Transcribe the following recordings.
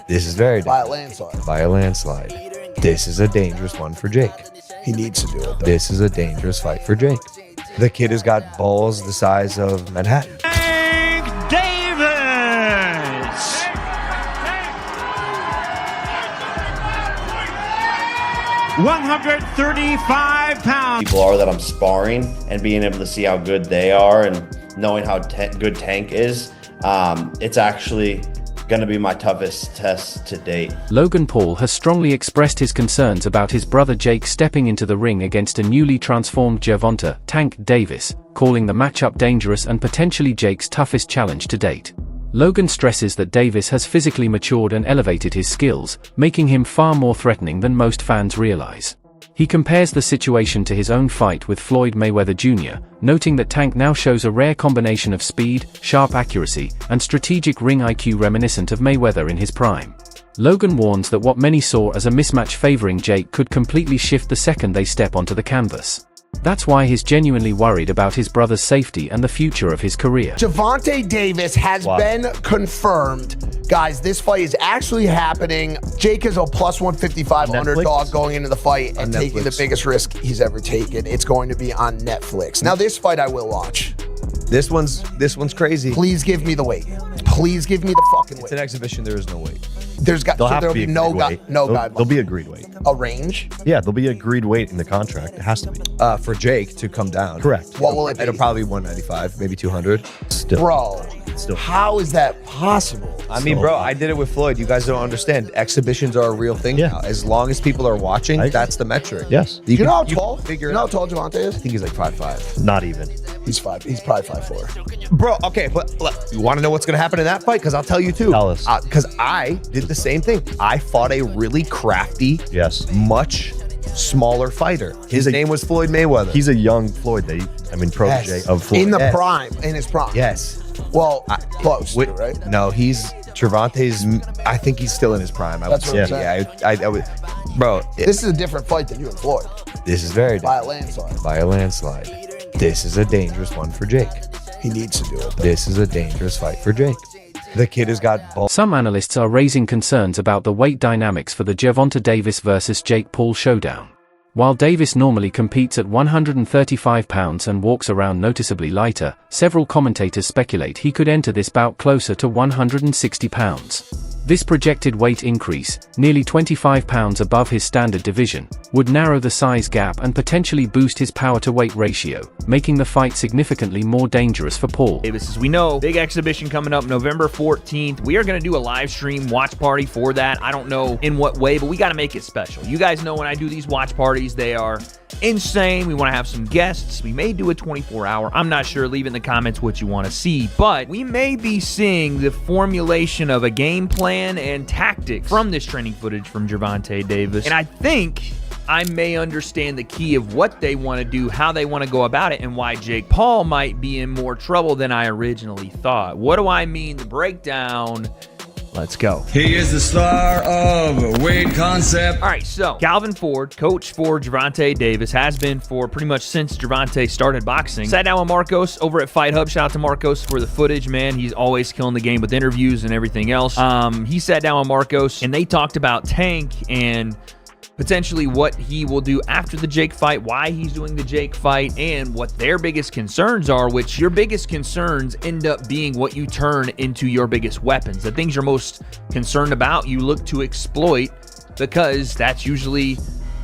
This is very By a dangerous. landslide. By a landslide. This is a dangerous one for Jake. He needs to do it, though. This is a dangerous fight for Jake. The kid has got balls the size of Manhattan. Davis! 135 pounds. People are that I'm sparring and being able to see how good they are and knowing how good Tank is, it's actually going to be my toughest test to date. Logan Paul has strongly expressed his concerns about his brother Jake stepping into the ring against a newly transformed Gervonta "Tank" Davis, calling the matchup dangerous and potentially Jake's toughest challenge to date. Logan stresses that Davis has physically matured and elevated his skills, making him far more threatening than most fans realize. He compares the situation to his own fight with Floyd Mayweather Jr., noting that Tank now shows a rare combination of speed, sharp accuracy, and strategic ring IQ reminiscent of Mayweather in his prime. Logan warns that what many saw as a mismatch favoring Jake could completely shift the second they step onto the canvas. That's why he's genuinely worried about his brother's safety and the future of his career. Gervonta Davis has been confirmed. Guys, this fight is actually happening. Jake is a plus 155 underdog going into the fight and taking the biggest risk he's ever taken. It's going to be on Netflix. Now, this fight I will watch. This one's crazy. Please give me the weight. Please give me the fucking weight. It's an exhibition. There is no weight. There'll be no guideline. There'll be agreed weight. A range? Yeah, there'll be agreed weight in the contract. It has to be. For Jake to come down. Correct. What will it be? It'll probably be 195, maybe 200. Still. Bro, Still. how is that possible? I mean, bro, I did it with Floyd. You guys don't understand. Exhibitions are a real thing now. As long as people are watching, that's the metric. Yes. You know how can tall? figure You it know how out. tall Gervonta is? I think he's like 5'5". Not even. He's probably 5'4". Bro, okay, but look, you want to know what's going to happen in that fight? Because I'll tell you too. Tell us. Because I did the same thing. I fought a really crafty, much smaller fighter. His name was Floyd Mayweather. He's a young Floyd. Protege of Floyd. In the prime, in his prime. Yes. Well, close, right? No, Gervonta's, I think he's still in his prime. That's what I'm saying. Yeah, I would, bro. This is a different fight than you and Floyd. This is very By a dangerous. landslide. By a landslide. This is a dangerous one for Jake. He needs to do it, though. This is a dangerous fight for Jake. The kid has got balls. Some analysts are raising concerns about the weight dynamics for the Gervonta Davis vs Jake Paul showdown. While Davis normally competes at 135 pounds and walks around noticeably lighter, several commentators speculate he could enter this bout closer to 160 pounds. This projected weight increase, nearly 25 pounds above his standard division, would narrow the size gap and potentially boost his power-to-weight ratio, making the fight significantly more dangerous for Paul. Davis, as we know, big exhibition coming up November 14th. We are going to do a live stream watch party for that. I don't know in what way, but we got to make it special. You guys know when I do these watch parties, they are insane. We want to have some guests. We may do a 24-hour. I'm not sure. Leave in the comments what you want to see, but we may be seeing the formulation of a game plan and tactics from this training footage from Gervonta Davis. And I think I may understand the key of what they want to do, how they want to go about it, and why Jake Paul might be in more trouble than I originally thought. What do I mean? The breakdown. Let's go. He is the star of Weight Concept. All right, so Calvin Ford, coach for Gervonta Davis, has been for pretty much since Gervonta started boxing. Sat down with Marcos over at Fight Hub. Shout out to Marcos for the footage, man. He's always killing the game with interviews and everything else. He sat down with Marcos, and they talked about Tank and potentially what he will do after the Jake fight, why he's doing the Jake fight, and what their biggest concerns are, which your biggest concerns end up being what you turn into your biggest weapons. The things you're most concerned about, you look to exploit because that's usually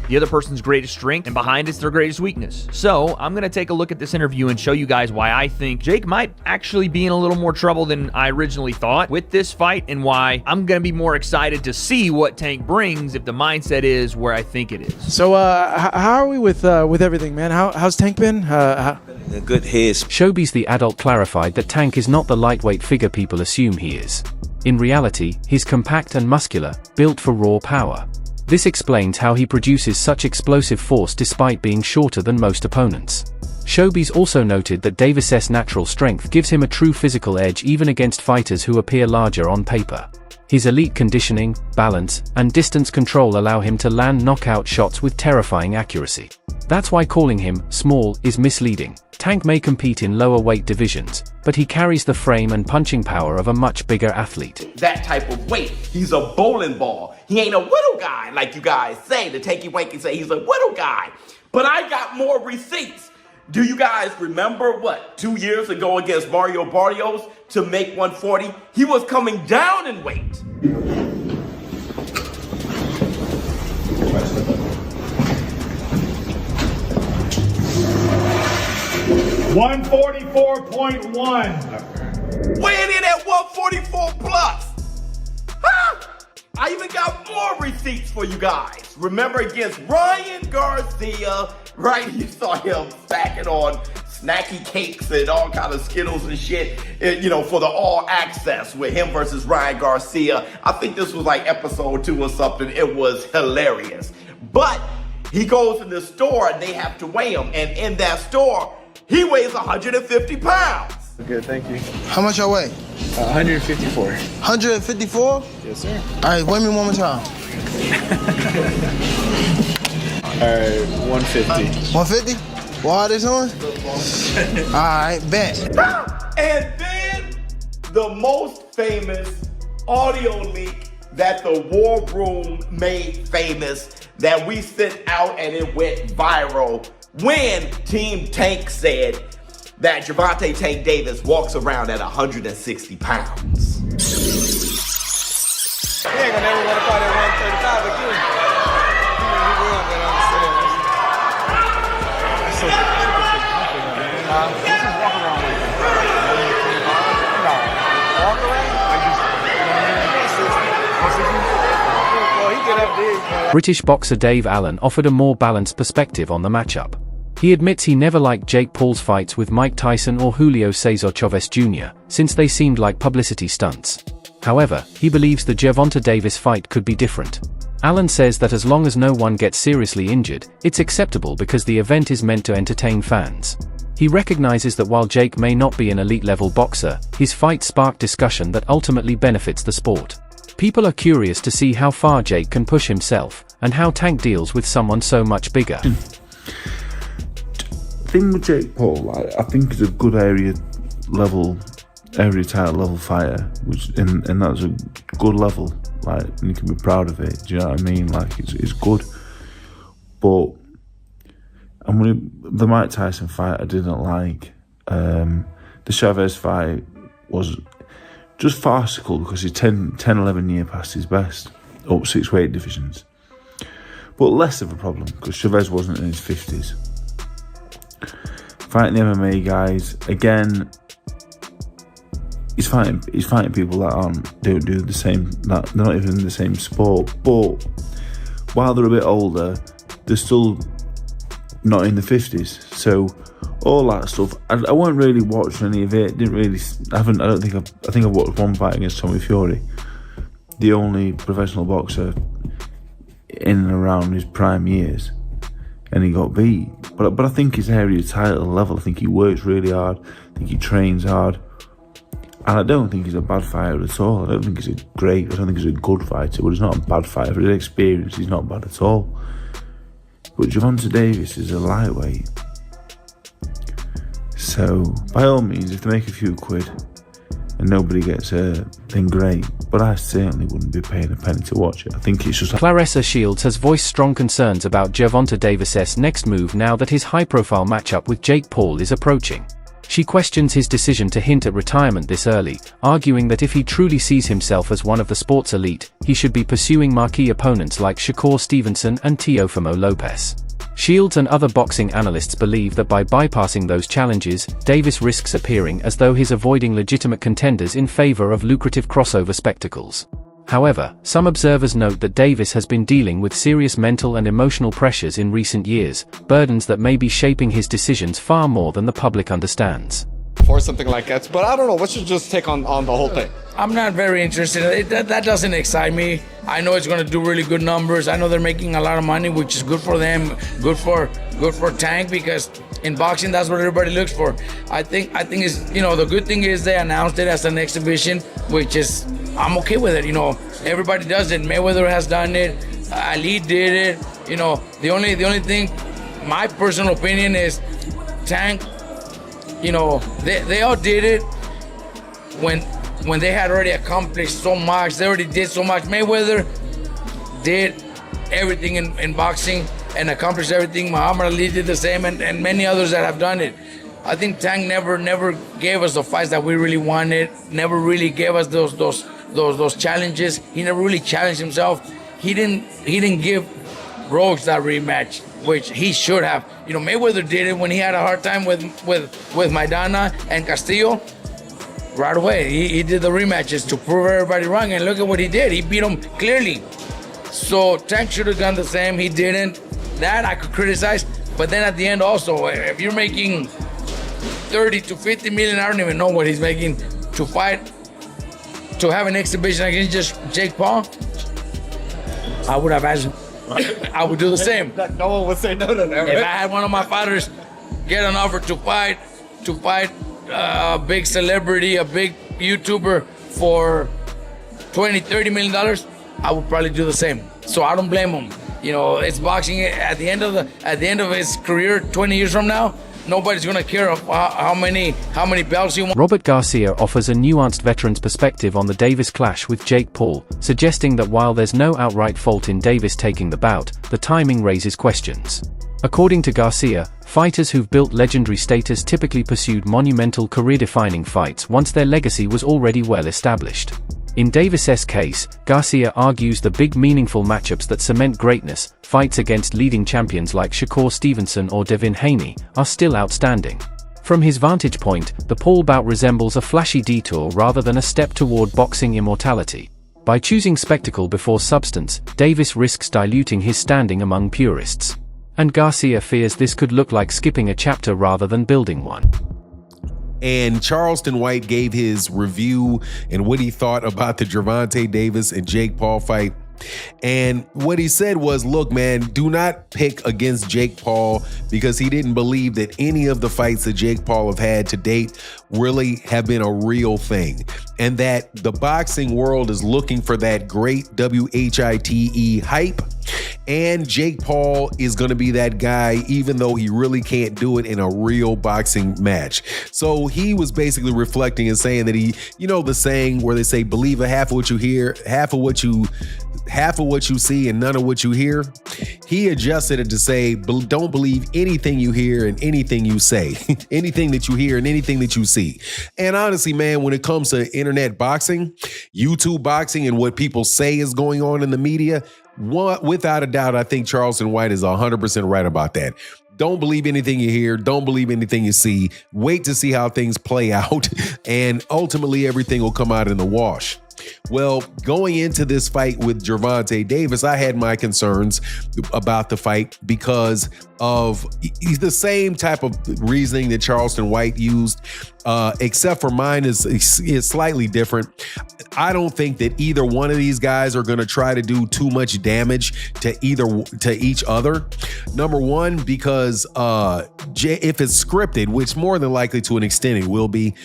the other person's greatest strength, and behind it's their greatest weakness. So I'm going to take a look at this interview and show you guys why I think Jake might actually be in a little more trouble than I originally thought with this fight, and why I'm going to be more excited to see what Tank brings if the mindset is where I think it is. So how are we with everything, man? How's Tank been? A good hits. Showbiz the adult clarified that Tank is not the lightweight figure people assume he is. In reality, he's compact and muscular, built for raw power. This explains how he produces such explosive force despite being shorter than most opponents. Showbiz also noted that Davis's natural strength gives him a true physical edge even against fighters who appear larger on paper. His elite conditioning, balance, and distance control allow him to land knockout shots with terrifying accuracy. That's why calling him small is misleading. Tank may compete in lower weight divisions, but he carries the frame and punching power of a much bigger athlete. That type of weight, he's a bowling ball. He ain't a little guy like you guys say. The Tanky Wanky say he's a little guy. But I got more receipts. Do you guys remember what, 2 years ago against Mario Barrios to make 140? He was coming down in weight. 144.1. Weighing in at 144 plus. Huh? I even got more receipts for you guys. Remember against Ryan Garcia, right? You saw him stacking on snacky cakes and all kind of Skittles and shit, you know, for the all access with him versus Ryan Garcia. I think this was like episode 2 or something. It was hilarious. But he goes in the store and they have to weigh him. And in that store, he weighs 150 pounds. Okay, thank you. How much I weigh? 154. 154? Yes, sir. All right, weigh me one more time. All right, 150. 150? What this on? All right, bet. And then the most famous audio leak that the War Room made famous, that we sent out and it went viral, when Team Tank said that Gervonta Tank Davis walks around at 160 pounds. You ain't gonna never want to fight at 135 again. You will, but I'm saying that's so just walk around with him. No, walk around like just, well, he get up big. British boxer Dave Allen offered a more balanced perspective on the matchup. He admits he never liked Jake Paul's fights with Mike Tyson or Julio Cesar Chavez Jr., since they seemed like publicity stunts. However, he believes the Gervonta Davis fight could be different. Allen says that as long as no one gets seriously injured, it's acceptable because the event is meant to entertain fans. He recognizes that while Jake may not be an elite-level boxer, his fight sparked discussion that ultimately benefits the sport. People are curious to see how far Jake can push himself, and how Tank deals with someone so much bigger. Thing with Jake Paul, I think he's a good area title level fighter, and that's a good level, like, and you can be proud of it. Do you know what I mean? Like, it's good, but the Mike Tyson fight I didn't like. The Chavez fight was just farcical because he's 10-11 years past his best, up 6 weight divisions, but less of a problem because Chavez wasn't in his 50s. Fighting the MMA guys, again, he's fighting people that don't do the same, that they're not even in the same sport, but while they're a bit older, they're still not in the 50s, so all that stuff, I won't really watch any of it, I think I've watched one fight against Tommy Fury, the only professional boxer in and around his prime years, and he got beat. But I think his area title level, I think he works really hard, I think he trains hard, and I don't think he's a bad fighter at all. I don't think he's a good fighter, but he's not a bad fighter. For his experience, he's not bad at all. But Gervonta Davis is a lightweight, so by all means, if they make a few quid and nobody gets hurt, then great. But I certainly wouldn't be paying a penny to watch it. I think it's just... Claressa Shields has voiced strong concerns about Gervonta Davis's next move now that his high-profile matchup with Jake Paul is approaching. She questions his decision to hint at retirement this early, arguing that if he truly sees himself as one of the sport's elite, he should be pursuing marquee opponents like Shakur Stevenson and Teofimo Lopez. Shields and other boxing analysts believe that by bypassing those challenges, Davis risks appearing as though he's avoiding legitimate contenders in favor of lucrative crossover spectacles. However, some observers note that Davis has been dealing with serious mental and emotional pressures in recent years, burdens that may be shaping his decisions far more than the public understands. For something like that, but I don't know, what's your just take on the whole thing? I'm not very interested. That doesn't excite me. I know it's going to do really good numbers. I know they're making a lot of money, which is good for them, good for Tank, because in boxing that's what everybody looks for. I think is, you know, the good thing is they announced it as an exhibition, which is, I'm okay with it. You know, everybody does it. Mayweather has done it. Ali did it. You know, the only thing my personal opinion is Tank, you know, they all did it when they had already accomplished so much. They already did so much. Mayweather did everything in boxing and accomplished everything. Muhammad Ali did the same, and many others that have done it. I think Tank never gave us the fights that we really wanted. Never really gave us those challenges. He never really challenged himself. He didn't give Rogues that rematch, which he should have. You know, Mayweather did it when he had a hard time with Maidana and Castillo. Right away, he did the rematches to prove everybody wrong, and look at what he did. He beat him clearly. So Tank should have done the same. He didn't. That I could criticize, but then at the end also, if you're making 30 to 50 million, I don't even know what he's making to fight, to have an exhibition against just Jake Paul, I would have asked him. I would do the same. No one would say no to that. If I had one of my fighters get an offer to fight a big celebrity, a big YouTuber for $20, $30 million, I would probably do the same. So I don't blame him. You know, it's boxing. At the end of his career, 20 years from now, nobody's gonna care how many belts he won. Robert Garcia offers a nuanced veteran's perspective on the Davis clash with Jake Paul, suggesting that while there's no outright fault in Davis taking the bout, the timing raises questions. According to Garcia, fighters who've built legendary status typically pursued monumental career-defining fights once their legacy was already well established. In Davis's case, Garcia argues the big meaningful matchups that cement greatness, fights against leading champions like Shakur Stevenson or Devin Haney, are still outstanding. From his vantage point, the Paul bout resembles a flashy detour rather than a step toward boxing immortality. By choosing spectacle before substance, Davis risks diluting his standing among purists. And Garcia fears this could look like skipping a chapter rather than building one. And Charleston White gave his review and what he thought about the Gervonta Davis and Jake Paul fight. And what he said was, look, man, do not pick against Jake Paul because he didn't believe that any of the fights that Jake Paul have had to date really have been a real thing. And that the boxing world is looking for that great WHITE hype. And Jake Paul is going to be that guy, even though he really can't do it in a real boxing match. So he was basically reflecting and saying that he, you know, the saying where they say, believe a half of what you hear, half of what you see, and none of what you hear. He adjusted it to say, don't believe anything you hear and anything you say, anything that you hear and anything that you see. And honestly, man, when it comes to internet boxing, YouTube boxing, and what people say is going on in the media, without a doubt, I think Charleston White is 100% right about that. Don't believe anything you hear. Don't believe anything you see. Wait to see how things play out, and ultimately everything will come out in the wash. Well, going into this fight with Gervonta Davis, I had my concerns about the fight because of the same type of reasoning that Charleston White used, except for mine is slightly different. I don't think that either one of these guys are going to try to do too much damage to each other. Number one, because if it's scripted, which more than likely to an extent it will be,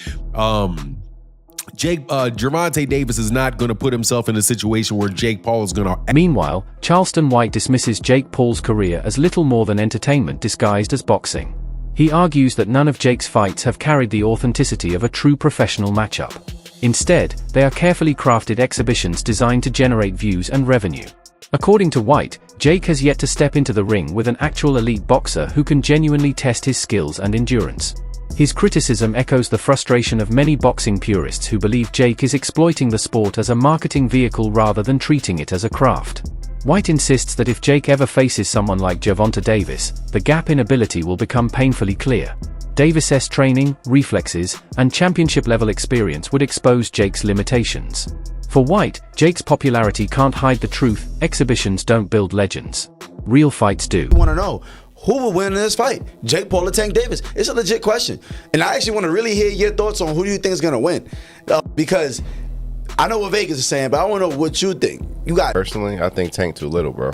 Gervonta Davis is not going to put himself in a situation where Jake Paul is going to... Meanwhile, Charleston White dismisses Jake Paul's career as little more than entertainment disguised as boxing. He argues that none of Jake's fights have carried the authenticity of a true professional matchup. Instead, they are carefully crafted exhibitions designed to generate views and revenue. According to White, Jake has yet to step into the ring with an actual elite boxer who can genuinely test his skills and endurance. His criticism echoes the frustration of many boxing purists who believe Jake is exploiting the sport as a marketing vehicle rather than treating it as a craft. White insists that if Jake ever faces someone like Gervonta Davis, the gap in ability will become painfully clear. Davis's training, reflexes, and championship-level experience would expose Jake's limitations. For White, Jake's popularity can't hide the truth. Exhibitions don't build legends. Real fights do. I want to know, who will win in this fight? Jake Paul or Tank Davis? It's a legit question. And I actually want to really hear your thoughts on who do you think is going to win. Because I know what Vegas is saying, but I want to know what you think. You got Personally, I think Tank too little, bro.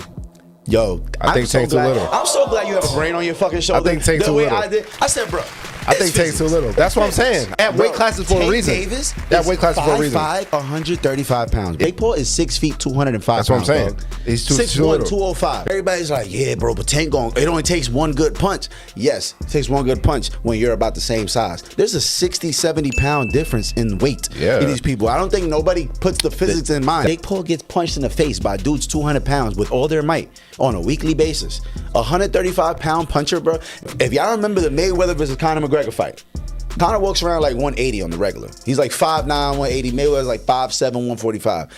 Yo, I think Tank too little. I'm so glad you have a brain on your fucking shoulder. I think Tank too little. I said, bro, I think Tank's too little. That's what I'm saying. That weight class is for a reason. Davis that weight class is for a reason. 5'5", 135 pounds. Jake Paul is 6 feet, 205 pounds. That's what I'm saying. Dog. He's too 6'1", little. 205. Everybody's like, yeah, bro, but Tank it only takes one good punch. Yes, it takes one good punch when you're about the same size. There's a 60, 70 pound difference in weight in these people. I don't think nobody puts the physics in mind. Jake Paul gets punched in the face by dudes 200 pounds with all their might on a weekly basis. 135 pound puncher, bro. If y'all remember the Mayweather versus Conor McGregor fight, Conor walks around like 180 on the regular. He's like 5'9", 180. Mayweather's like 5'7", 145.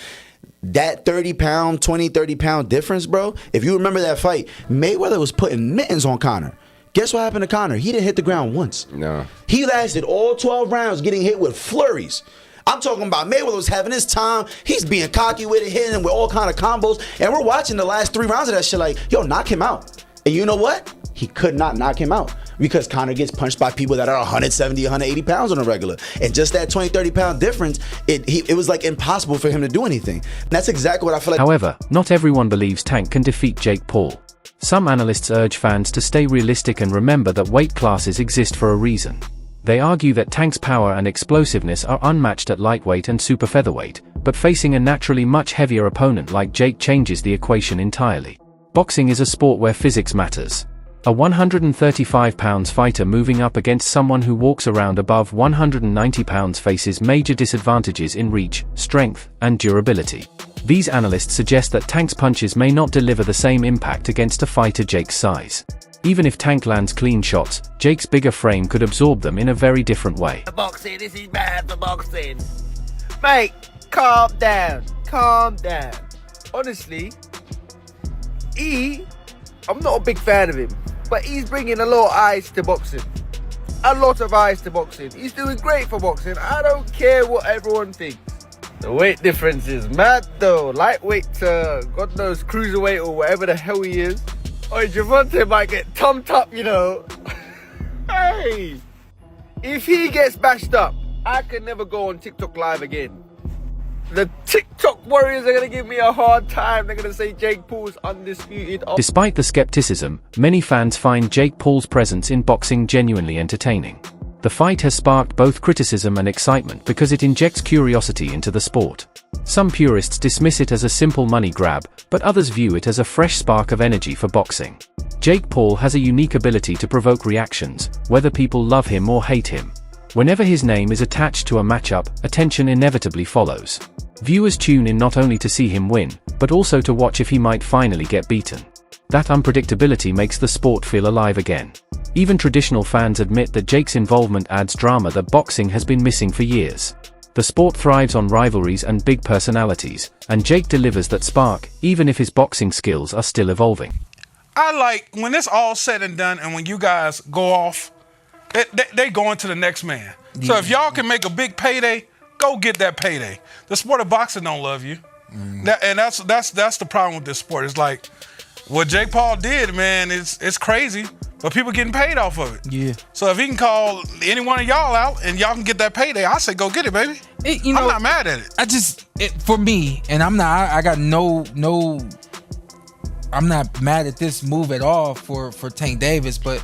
That 30 pound difference, bro. If you remember that fight, Mayweather was putting mittens on Conor. Guess what happened to Conor? He didn't hit the ground once. No. He lasted all 12 rounds getting hit with flurries. I'm talking about Mayweather was having his time. He's being cocky with it, hitting him with all kind of combos. And we're watching the last 3 rounds of that shit like, yo, knock him out. And you know what? He could not knock him out because Conor gets punched by people that are 170, 180 pounds on a regular. And just that 20, 30 pound difference, it was like impossible for him to do anything. And that's exactly what I feel like. However, not everyone believes Tank can defeat Jake Paul. Some analysts urge fans to stay realistic and remember that weight classes exist for a reason. They argue that Tank's power and explosiveness are unmatched at lightweight and super featherweight, but facing a naturally much heavier opponent like Jake changes the equation entirely. Boxing is a sport where physics matters. A 135 pounds fighter moving up against someone who walks around above 190 pounds faces major disadvantages in reach, strength, and durability. These analysts suggest that Tank's punches may not deliver the same impact against a fighter Jake's size. Even if Tank lands clean shots, Jake's bigger frame could absorb them in a very different way. Boxing, this is bad for boxing. Mate, calm down, calm down. Honestly, I'm not a big fan of him, but he's bringing a lot of eyes to boxing. A lot of eyes to boxing. He's doing great for boxing. I don't care what everyone thinks. The weight difference is mad though. Lightweight to, God knows, cruiserweight or whatever the hell he is. Oi, Gervonta might get thumped up, you know. Hey, if he gets bashed up, I can never go on TikTok live again. The TikTok warriors are going to give me a hard time. They're going to say Jake Paul's undisputed. Despite the skepticism, many fans find Jake Paul's presence in boxing genuinely entertaining. The fight has sparked both criticism and excitement because it injects curiosity into the sport. Some purists dismiss it as a simple money grab, but others view it as a fresh spark of energy for boxing. Jake Paul has a unique ability to provoke reactions, whether people love him or hate him. Whenever his name is attached to a matchup, attention inevitably follows. Viewers tune in not only to see him win, but also to watch if he might finally get beaten. That unpredictability makes the sport feel alive again. Even traditional fans admit that Jake's involvement adds drama that boxing has been missing for years. The sport thrives on rivalries and big personalities, and Jake delivers that spark, even if his boxing skills are still evolving. I like, when it's all said and done, and when you guys go off, they go into the next man. Yeah. So if y'all can make a big payday, go get that payday. The sport of boxing don't love you. And that's the problem with this sport. It's like, what Jake Paul did, man, it's crazy, but people getting paid off of it. Yeah. So if he can call any one of y'all out and y'all can get that payday, I say go get it, baby. I'm not mad at it. For me, and I'm not mad at this move at all for Tank Davis, but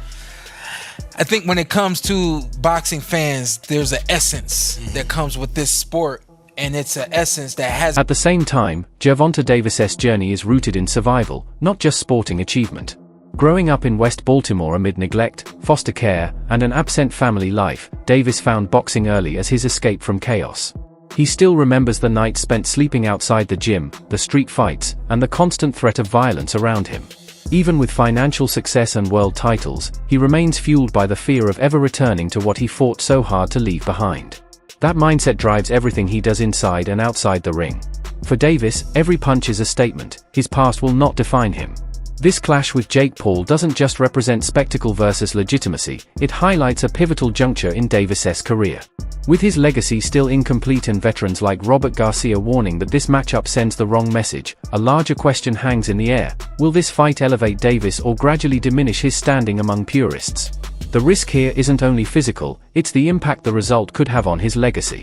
I think when it comes to boxing fans, there's an essence that comes with this sport, and it's an essence that has... At the same time, Gervonta Davis's journey is rooted in survival, not just sporting achievement. Growing up in West Baltimore amid neglect, foster care, and an absent family life, Davis found boxing early as his escape from chaos. He still remembers the nights spent sleeping outside the gym, the street fights, and the constant threat of violence around him. Even with financial success and world titles, he remains fueled by the fear of ever returning to what he fought so hard to leave behind. That mindset drives everything he does inside and outside the ring. For Davis, every punch is a statement. His past will not define him. This clash with Jake Paul doesn't just represent spectacle versus legitimacy, it highlights a pivotal juncture in Davis's career. With his legacy still incomplete and veterans like Robert Garcia warning that this matchup sends the wrong message, a larger question hangs in the air. Will this fight elevate Davis or gradually diminish his standing among purists? The risk here isn't only physical, it's the impact the result could have on his legacy.